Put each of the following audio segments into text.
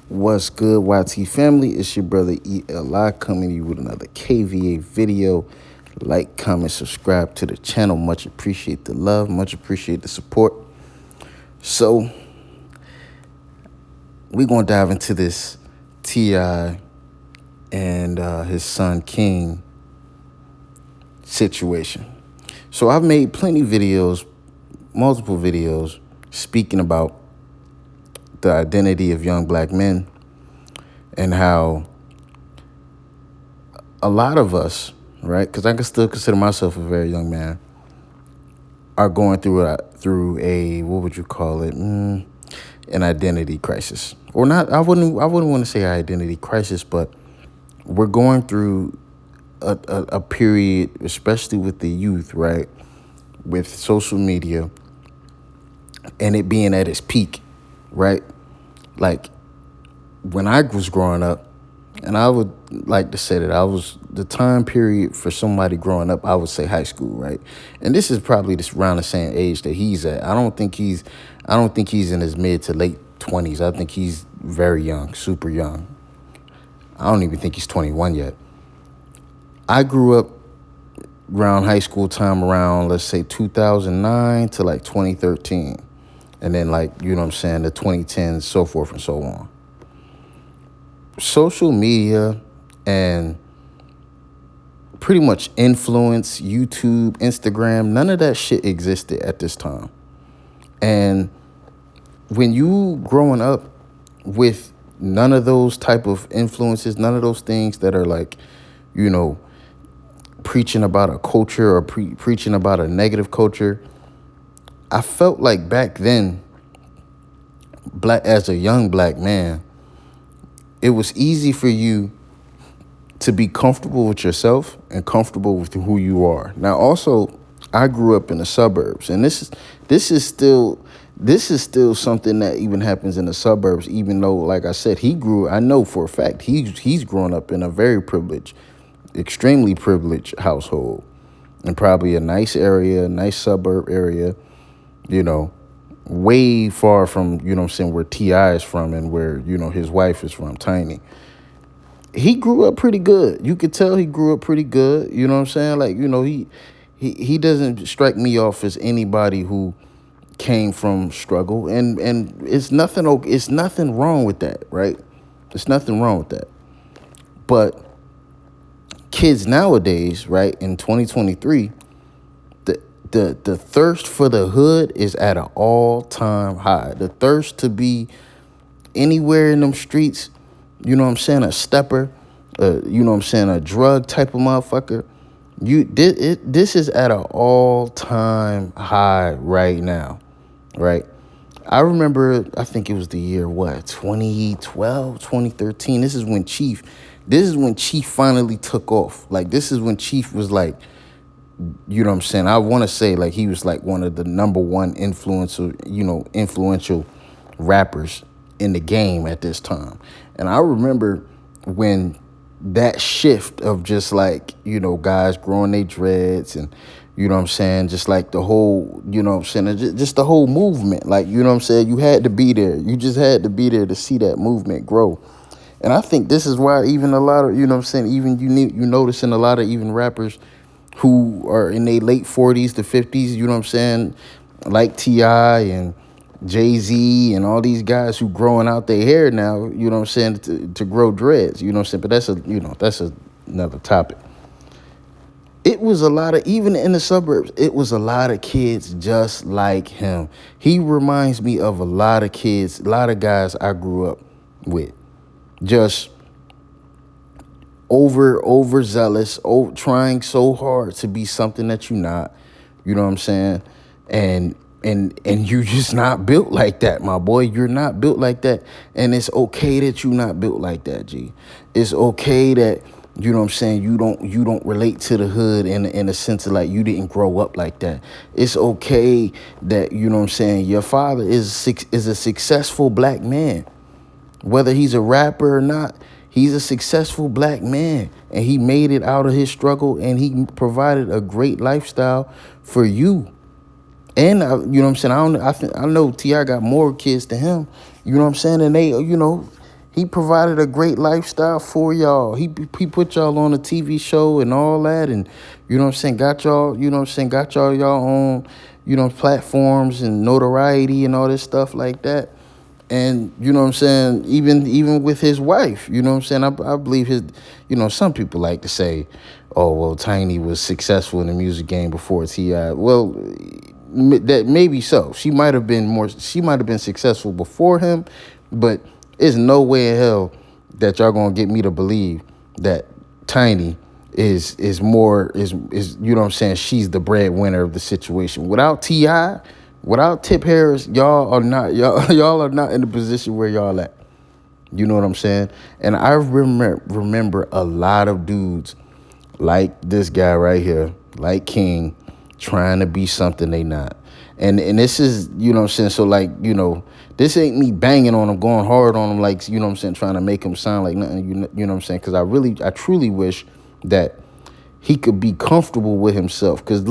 What's good, YT family? It's your brother ELI coming to you with another KVA video. Like, comment, subscribe to the channel. Much appreciate the love. Much appreciate the support. So, we're going to dive into this T.I. and his son King situation. So, I've made plenty of videos, multiple videos, speaking about the identity of young black men and how a lot of us, right, because I can still consider myself a very young man, are going through a what would you call it, an identity crisis. Or not, I wouldn't want to say identity crisis, but we're going through a period, especially with the youth, right, with social media and it being at its peak, right? Like, when I was growing up, and I would like to say that I was the time period for somebody growing up, I would say high school, right? And this is probably just around the same age that he's at. I don't think he's in his mid to late 20s. I think he's very young, super young. I don't even think he's 21 yet. I grew up around high school time around, let's say 2009 to like 2013. And then like, you know what I'm saying, the 2010s, so forth and so on. Social media and pretty much influence, YouTube, Instagram, none of that shit existed at this time. And when you growing up with none of those type of influences, none of those things that are like, you know, preaching about a culture or preaching about a negative culture, I felt like back then, as a young black man, it was easy for you to be comfortable with yourself and comfortable with who you are. Now, also, I grew up in the suburbs, and this is still something that even happens in the suburbs. Even though, like I said, I know for a fact he's grown up in a very privileged, extremely privileged household, and probably a nice area, nice suburb area, you know, way far from, you know what I'm saying, where T.I. is from and where, you know, his wife is from, Tiny. He grew up pretty good. You could tell he grew up pretty good. You know what I'm saying? Like, you know, he doesn't strike me off as anybody who came from struggle. And it's nothing wrong with that, right? There's nothing wrong with that. But kids nowadays, right, in 2023, the thirst for the hood is at an all-time high. The thirst to be anywhere in them streets, you know what I'm saying, a stepper, you know what I'm saying, a drug type of motherfucker. This is at an all-time high right now, right? I remember, I think it was the year, 2012, 2013. This is when Chief finally took off. Like, this is when Chief was like, you know what I'm saying? I want to say like he was like one of the number one influential rappers in the game at this time. And I remember when that shift of just like, you know, guys growing their dreads and, you know what I'm saying, just like the whole, you know what I'm saying, just the whole movement. Like, you know what I'm saying, you had to be there. You just had to be there to see that movement grow. And I think this is why even a lot of, you know what I'm saying, even you noticing a lot of even rappers who are in their late 40s to 50s, you know what I'm saying, like T.I. and Jay-Z and all these guys who growing out their hair now, you know what I'm saying, to grow dreads, you know what I'm saying, but that's another topic. It was a lot of, even in the suburbs, it was a lot of kids just like him. He reminds me of a lot of kids, a lot of guys I grew up with, just overzealous, trying so hard to be something that you're not, you know what I'm saying? And you just not built like that, my boy. You're not built like that. And it's okay that you're not built like that, G. It's okay that, you know what I'm saying, you don't relate to the hood in a sense of like you didn't grow up like that. It's okay that, you know what I'm saying, your father is a successful black man. Whether he's a rapper or not, he's a successful black man, and he made it out of his struggle, and he provided a great lifestyle for you. And you know what I'm saying, I know T.I. got more kids than him, you know what I'm saying, and they, you know, He provided a great lifestyle for y'all. He put y'all on a TV show and all that, and you know what I'm saying, got y'all, you know what I'm saying, got y'all on, you know, platforms and notoriety and all this stuff like that. And you know what I'm saying, even with his wife, you know what I'm saying, I believe his, you know, some people like to say, oh well, Tiny was successful in the music game before T.I. Well, that maybe so. She might have been successful before him, but there's no way in hell that y'all gonna get me to believe that Tiny is more is you know what I'm saying, she's the breadwinner of the situation. Without T.I., without Tip Harris, y'all are not in the position where y'all at. You know what I'm saying? And I remember a lot of dudes like this guy right here, like King, trying to be something they not. And this is, you know what I'm saying, so like, you know, this ain't me banging on him, going hard on him, like, you know what I'm saying, trying to make him sound like nothing, you know what I'm saying, because I truly wish that he could be comfortable with himself. Because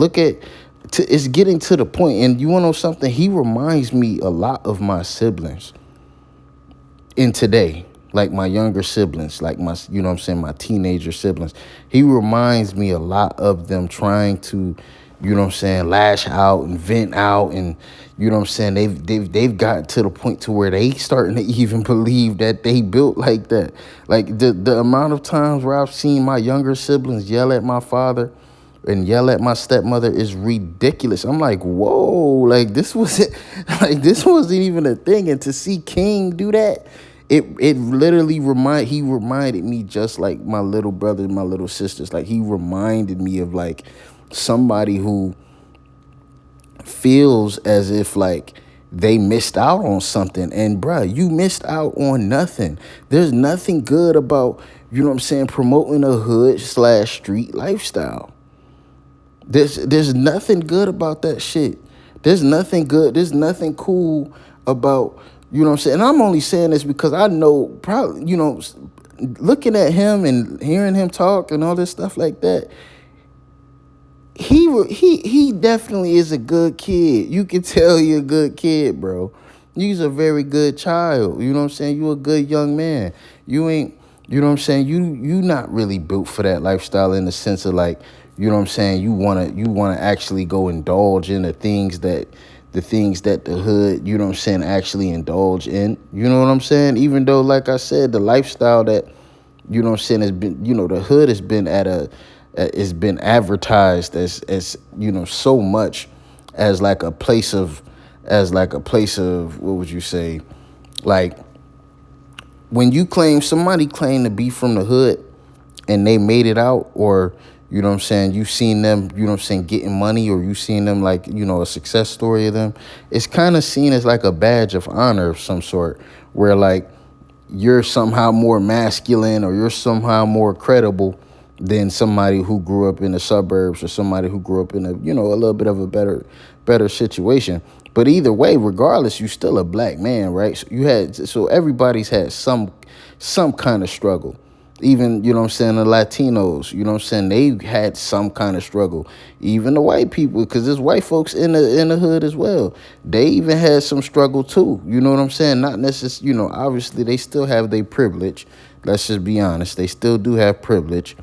it's getting to the point, and you want to know something? He reminds me a lot of my siblings in today, like my younger siblings, like my, you know what I'm saying, my teenager siblings. He reminds me a lot of them trying to, you know what I'm saying, lash out and vent out, and you know what I'm saying, they've gotten to the point to where they starting to even believe that they built like that. Like the amount of times where I've seen my younger siblings yell at my father and yell at my stepmother is ridiculous. I'm like, whoa, like this wasn't like this wasn't even a thing. And to see King do that, it literally he reminded me just like my little brother and my little sisters. Like he reminded me of like somebody who feels as if like they missed out on something. And bruh, you missed out on nothing. There's nothing good about, you know what I'm saying, promoting a hood/street lifestyle. There's nothing good about that shit. There's nothing good. There's nothing cool about, you know what I'm saying? And I'm only saying this because I know, probably, you know, looking at him and hearing him talk and all this stuff like that, he definitely is a good kid. You can tell you're a good kid, bro. You's a very good child. You know what I'm saying? You a good young man. You ain't, you know what I'm saying? You not really built for that lifestyle in the sense of like, you know what I'm saying, you wanna actually go indulge in the things that the hood, you know what I'm saying, actually indulge in. You know what I'm saying? Even though, like I said, the lifestyle that, you know what I'm saying, has been, you know, the hood has been it's been advertised as you know, so much as like a place of what would you say, like when somebody claim to be from the hood and they made it out, or you know what I'm saying, you seen them, you know what I'm saying, getting money, or you seen them like, you know, a success story of them, it's kind of seen as like a badge of honor of some sort, where like you're somehow more masculine or you're somehow more credible than somebody who grew up in the suburbs or somebody who grew up in a, you know, a little bit of a better situation. But either way, regardless, you still a black man, right? So everybody's had some kind of struggle. Even, you know what I'm saying, the Latinos, you know what I'm saying, they had some kind of struggle. Even the white people, because there's white folks in the hood as well. They even had some struggle too. You know what I'm saying? Not necessarily, you know, obviously they still have their privilege. Let's just be honest. They still do have privilege.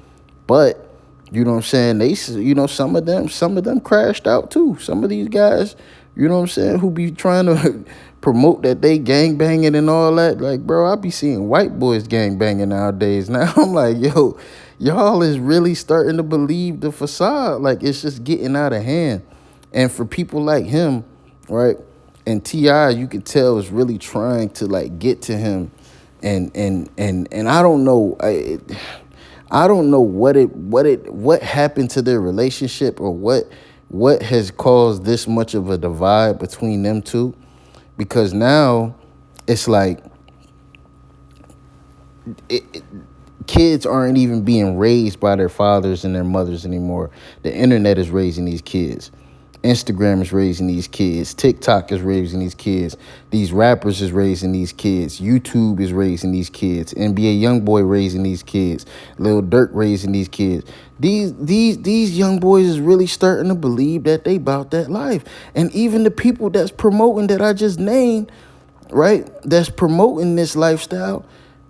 But, you know what I'm saying, you know, some of them crashed out too. Some of these guys, you know what I'm saying, who be trying to promote that they gang banging and all that. Like, bro, I be seeing white boys gang banging nowadays. Now I'm like, yo, y'all is really starting to believe the facade. Like, it's just getting out of hand. And for people like him, right, and T.I., you could tell is really trying to like get to him. And I don't know. I don't know what happened to their relationship, or what has caused this much of a divide between them two, because now it's like kids aren't even being raised by their fathers and their mothers anymore. The internet is raising these kids. Instagram is raising these kids. TikTok is raising these kids. These rappers is raising these kids. YouTube is raising these kids. NBA YoungBoy raising these kids. Lil Durk raising these kids. These young boys is really starting to believe that they about that life. And even the people that's promoting that I just named, right, that's promoting this lifestyle,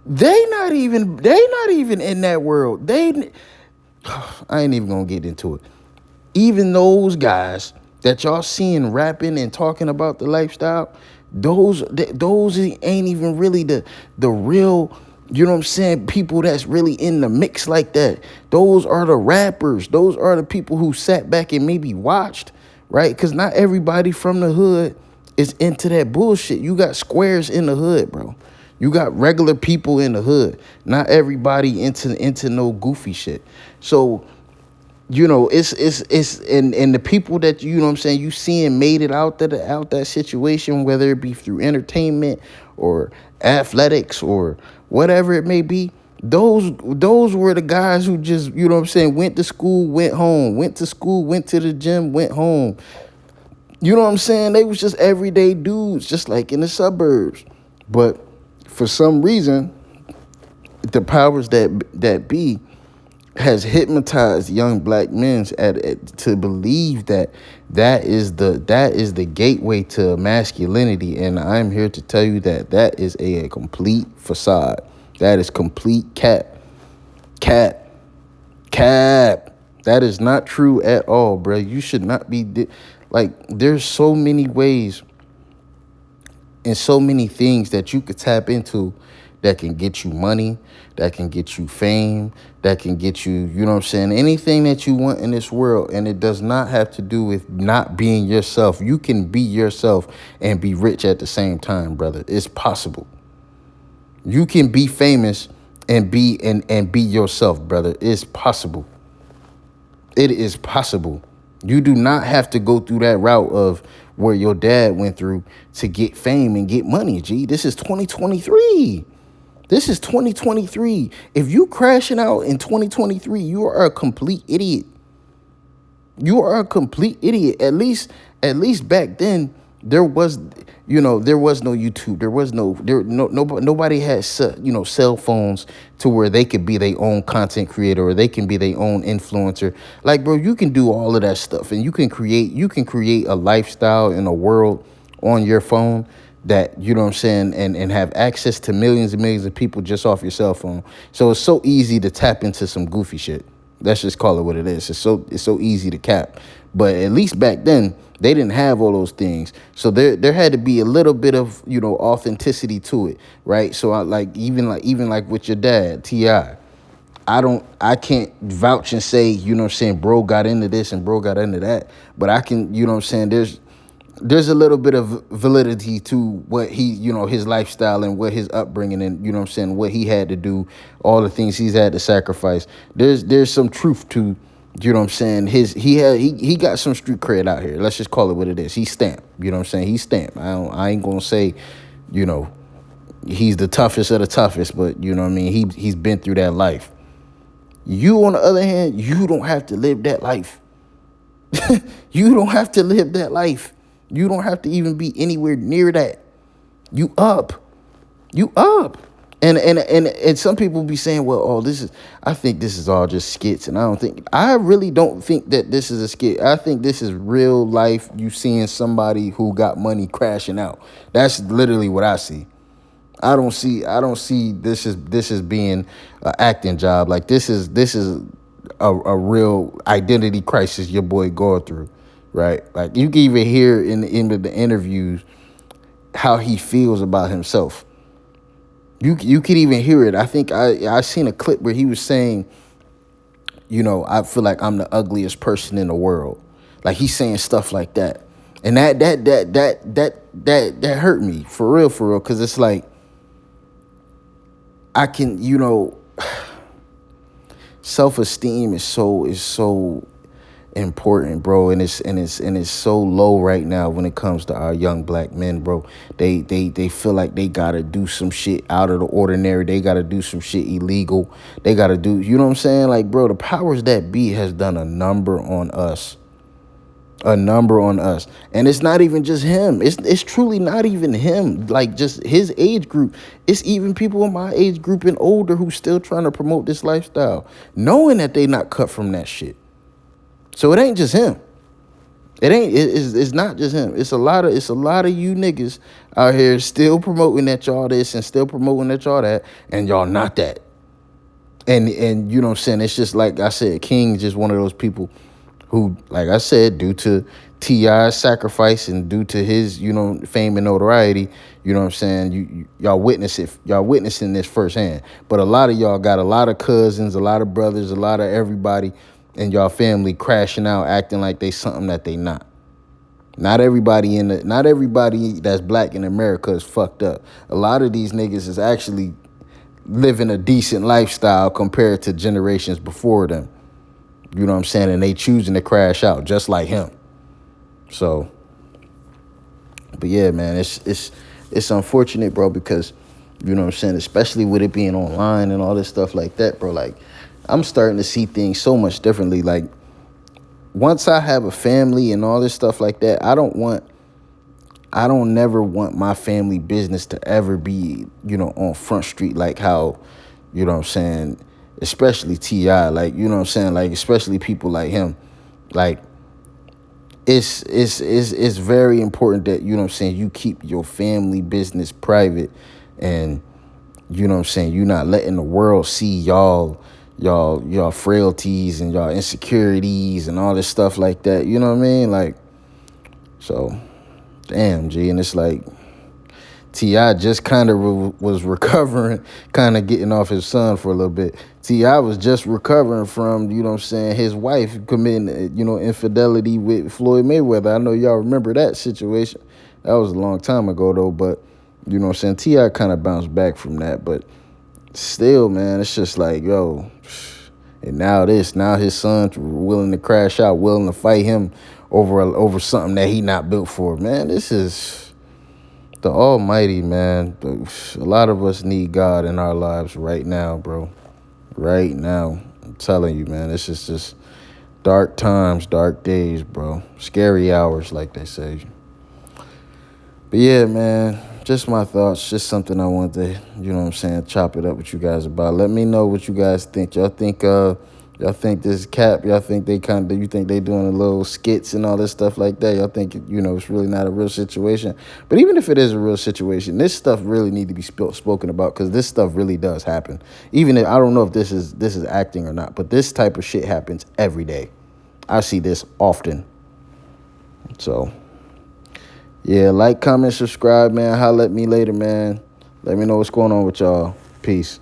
They not even in that world. I ain't even gonna get into it. Even those guys that y'all seeing rapping and talking about the lifestyle, those ain't even really the real, you know what I'm saying, people that's really in the mix like that. Those are the rappers. Those are the people who sat back and maybe watched, right? Because not everybody from the hood is into that bullshit. You got squares in the hood, bro. You got regular people in the hood. Not everybody into no goofy shit. So, you know, it's and the people that, you know what I'm saying, you seeing made it out that situation, whether it be through entertainment or athletics or whatever it may be. Those were the guys who just, you know what I'm saying, went to school, went home, went to school, went to the gym, went home. You know what I'm saying? They was just everyday dudes, just like in the suburbs. But for some reason, the powers that be has hypnotized young black men to believe that is the gateway to masculinity, and I'm here to tell you that is a complete facade. That is complete cap. That is not true at all, bro. You should not be like. There's so many ways and so many things that you could tap into that can get you money, that can get you fame, that can get you, you know what I'm saying, anything that you want in this world. And it does not have to do with not being yourself. You can be yourself and be rich at the same time, brother. It's possible. You can be famous and be yourself, brother. It's possible. It is possible. You do not have to go through that route of where your dad went through to get fame and get money, G. This is 2023. This is 2023. If you crashing out in 2023, you are a complete idiot. You are a complete idiot. At least back then, there was no YouTube. Nobody had cell phones to where they could be their own content creator or they can be their own influencer. Like, bro, you can do all of that stuff and you can create a lifestyle in a world on your phone that, you know what I'm saying, and have access to millions and millions of people just off your cell phone. So it's so easy to tap into some goofy shit. Let's just call it what it is. It's so easy to cap. But at least back then, they didn't have all those things. So there had to be a little bit of, authenticity to it, right? So even with your dad, T.I., I can't vouch and say, you know what I'm saying, bro got into this and bro got into that. But I can, you know what I'm saying, there's a little bit of validity to what he, his lifestyle and what his upbringing and, you know what I'm saying, what he had to do, all the things he's had to sacrifice. There's some truth to, you know what I'm saying, he got some street cred out here. Let's just call it what it is. He's stamped, you know what I'm saying? He's stamped. I ain't gonna say, he's the toughest of the toughest, but you know what I mean? He's been through that life. You, on the other hand, you don't have to live that life. You don't have to live that life. You don't have to even be anywhere near that. You up. And some people be saying, well, I think this is all just skits. And I really don't think that this is a skit. I think this is real life. You seeing somebody who got money crashing out. That's literally what I see. I don't see this as being an acting job. Like this is a real identity crisis your boy going through. Right, like you can even hear in the interviews how he feels about himself. You can even hear it. I think I seen a clip where he was saying, I feel like I'm the ugliest person in the world. Like he's saying stuff like that, and that hurt me for real, because it's like I can, self-esteem is so important, bro, and it's so low right now when it comes to our young black men, bro. They feel like they gotta do some shit out of the ordinary. They gotta do some shit illegal. They gotta do, you know what I'm saying? Like, bro, the powers that be has done a number on us. And it's not even just him. It's truly not even him. Like, just his age group. It's even people in my age group and older who still trying to promote this lifestyle, knowing that they not cut from that shit. So it ain't just him. It's not just him. It's a lot of you niggas out here still promoting that y'all this and still promoting that y'all that, and y'all not that. And you know what I'm saying? It's just like I said, King's just one of those people who, like I said, due to T.I.'s sacrifice and due to his, fame and notoriety, you know what I'm saying, y'all witnessing this firsthand. But a lot of y'all got a lot of cousins, a lot of brothers, a lot of everybody in y'all family crashing out, acting like they something that they not. Not everybody that's black in America is fucked up. A lot of these niggas is actually living a decent lifestyle compared to generations before them. You know what I'm saying? And they choosing to crash out just like him. So, but yeah, man, it's unfortunate, bro, because you know what I'm saying, especially with it being online and all this stuff like that, bro. Like, I'm starting to see things so much differently. Like, once I have a family and all this stuff like that, I don't never want my family business to ever be, on Front Street, like how, you know what I'm saying, especially T.I., like, you know what I'm saying, like, especially people like him. Like, it's very important that, you know what I'm saying, you keep your family business private, and, you know what I'm saying, you're not letting the world see y'all frailties and y'all insecurities and all this stuff like that. You know what I mean? Like, so, damn, G. And it's like, T.I. just kind of was recovering, kind of getting off his son for a little bit. T.I. was just recovering from, you know what I'm saying, his wife committing, infidelity with Floyd Mayweather. I know y'all remember that situation. That was a long time ago, though. But, you know what I'm saying, T.I. kind of bounced back from that. But still, man, it's just like, yo. And now his son's willing to crash out, willing to fight him over something that he not built for. Man, this is the Almighty, man. A lot of us need God in our lives right now, bro. Right now. I'm telling you, man. This is just dark times, dark days, bro. Scary hours, like they say. But yeah, man, just my thoughts. Just something I wanted to, you know what I'm saying, chop it up with you guys about. Let me know what you guys think. Y'all think this is cap? Y'all think you think they doing a little skits and all this stuff like that? Y'all think, it's really not a real situation? But even if it is a real situation, this stuff really need to be spoken about, because this stuff really does happen. Even if, I don't know if this is acting or not, but this type of shit happens every day. I see this often. So, yeah, like, comment, subscribe, man. Holla at me later, man. Let me know what's going on with y'all. Peace.